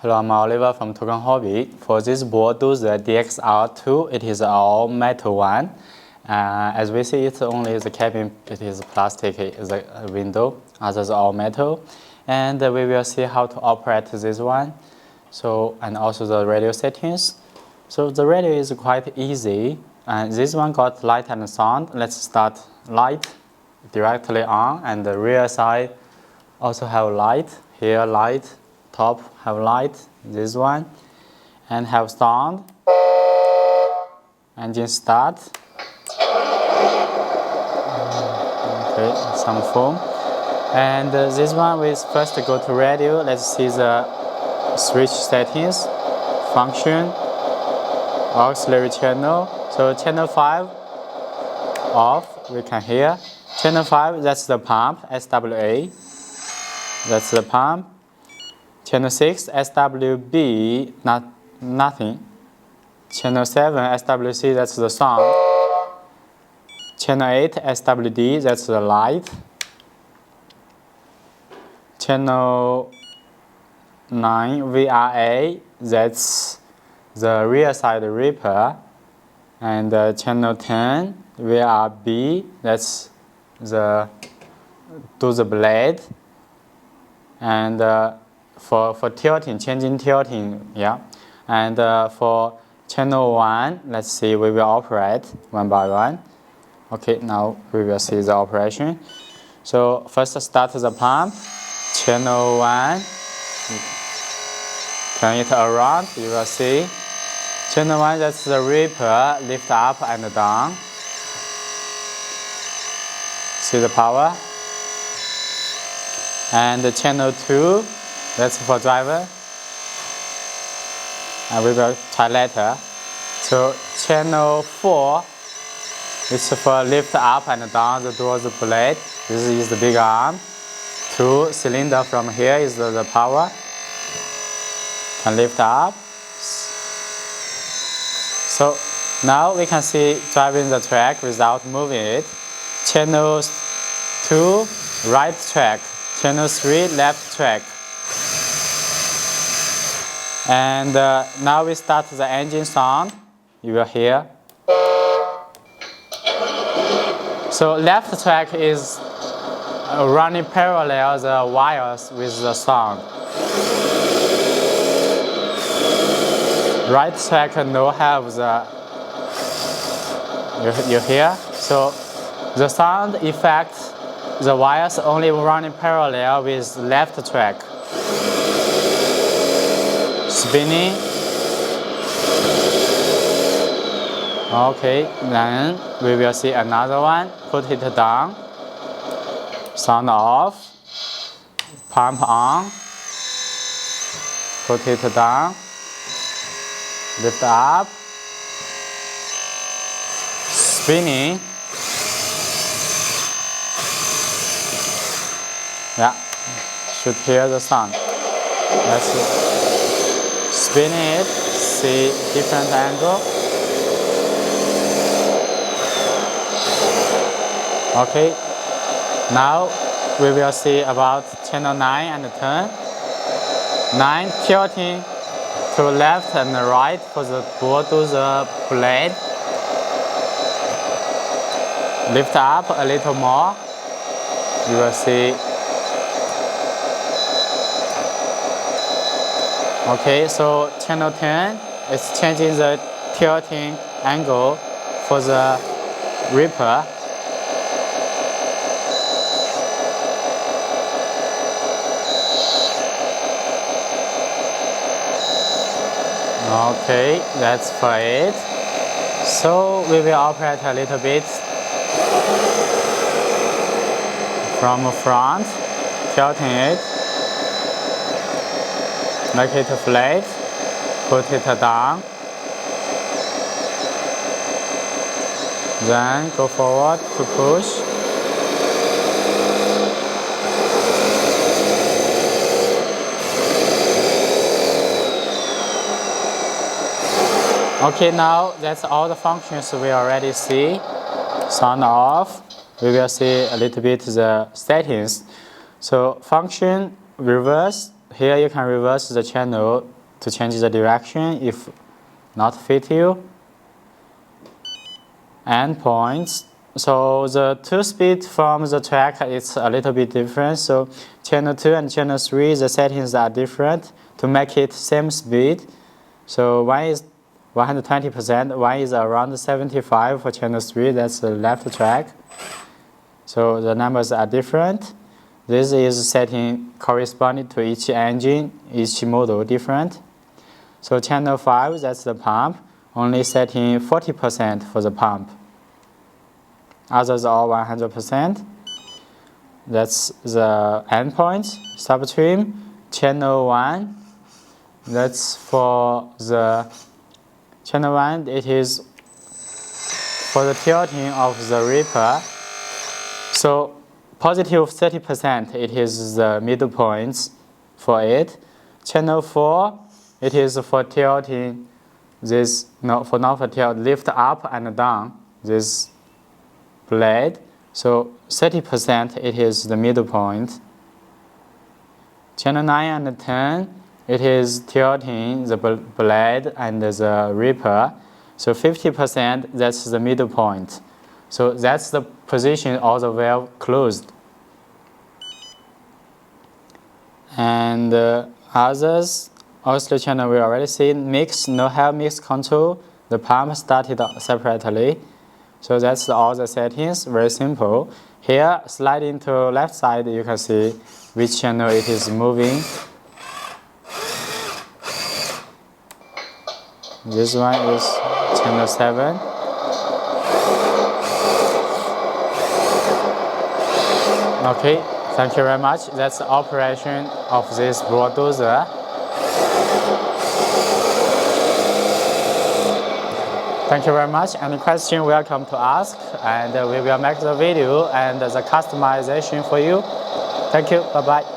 Hello, I'm Oliver from Token Hobby. For this Bulldozer DXR2, it is all metal one. As we see, it's only the cabin, it is plastic, the window, others are all metal. And we will see how to operate this one. So, and also the radio settings. So the radio is quite easy. And this one got light and sound. Let's start light directly on, and the rear side also have light. Here light, top have light, this one, and have sound. Engine start. Okay, some foam. And this one we first go to radio. Let's see the switch settings, function, auxiliary channel. So channel 5 off, we can hear. Channel 5, that's the pump, SWA. That's the pump. Channel 6, SWB, nothing. Channel 7, SWC, that's the sound. Channel 8, SWD, that's the light. Channel 9, VRA, that's the rear side ripper. And channel 10, VRB, that's the blade. And for tilting, changing tilting, yeah. And for channel 1, let's see, we will operate one by one. Okay, now we will see the operation. So first start the pump, channel 1, turn it around, you will see. Channel 1, that's the ripper, lift up and down. See the power? And the channel 2, that's for driver. And we will try later. So channel 4 is for lift up and down the door's blade. This is the big arm. 2 cylinder from here is the power. Can lift up. So now we can see driving the track without moving it. Channel 2, right track. Channel 3, left track. And now we start the engine sound. You will hear. So left track is running parallel the wires with the sound. Right track no have the, you hear? So the sound effect, the wires only running parallel with left track. Spinning. Okay, then we will see another one. Put it down. Sound off. Pump on. Put it down. Lift up. Spinning. Yeah, should hear the sound. Let's spin it, see different angle. Okay, now we will see about channel 9 and 10. 9 tilting to left and right for the Bulldozer blade. Lift up a little more. You will see. Okay, so channel 10 is changing the tilting angle for the ripper. Okay, that's for it. So we will operate a little bit from front, tilting it. Make it flat, put it down, then go forward to push. Okay, now that's all the functions we already see. Sound off. We will see a little bit the settings. So function, reverse, here you can reverse the channel to change the direction if not fit you. Endpoints. So the two speed from the track is a little bit different. So channel 2 and channel 3, the settings are different to make it same speed. So one is 120%, one is around 75 for channel 3, that's the left track. So the numbers are different. This is setting corresponding to each engine, each model different. So channel 5, that's the pump, only setting 40% for the pump. Others are 100%. That's the endpoint, subtrim. Channel 1, that's for the channel 1, it is for the tilting of the Reaper. So positive 30%, it is the middle points for it. Channel 4, it is for tilting this, not for tilt, lift up and down this blade. So 30%, it is the middle point. Channel 9 and 10, it is tilting the blade and the Reaper. So 50%, that's the middle point. So that's the position of the valve closed. And others, oscillator channel we already seen. Mix, no help mix control. The pump started separately. So that's all the settings, very simple. Here, sliding to left side, you can see which channel it is moving. This one is channel 7. Okay, thank you very much. That's the operation of this Bulldozer. Thank you very much. Any question, welcome to ask, and we will make the video and the customization for you. Thank you. Bye-bye.